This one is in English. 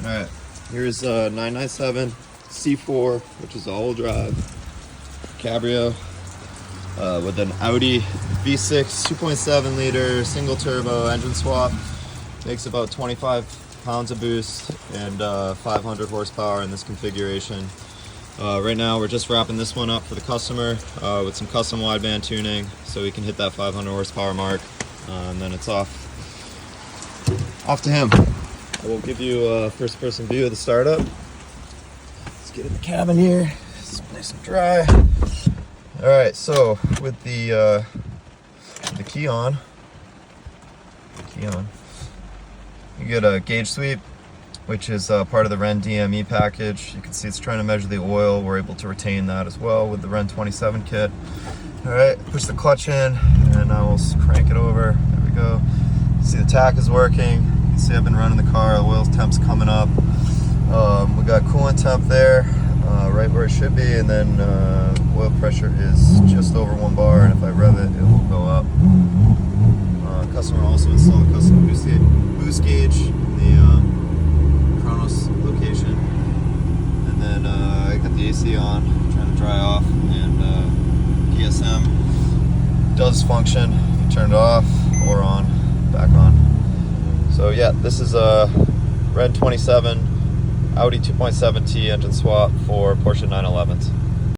Alright, here's a 997 C4, which is all-wheel drive cabrio with an Audi V6 2.7 liter single turbo engine swap. Makes about 25 pounds of boost and 500 horsepower in this configuration. Right now we're just wrapping this one up for the customer with some custom wideband tuning so we can hit that 500 horsepower mark, and then it's off to him. I will give you a first person view of the startup. Let's get in the cabin here. It's nice and dry. Alright, so with the key on, you get a gauge sweep, which is part of the Ren DME package. You can see it's trying to measure the oil. We're able to retain that as well with the Ren 27 kit. Alright, push the clutch in and I will crank it over. There we go. See the tack is working. You can see I've been running the car. The oil temp's coming up. We got coolant temp there, right where it should be, and then oil pressure is just over 1 bar, and if I rev it, it will go up. Customer also installed a custom boost gauge in the Kronos location, and then I got the AC on, trying to dry off, and PSM does function. You turn it off or on, back on. So yeah, this is a Ren 27 Audi 2.7t engine swap for Porsche 911s.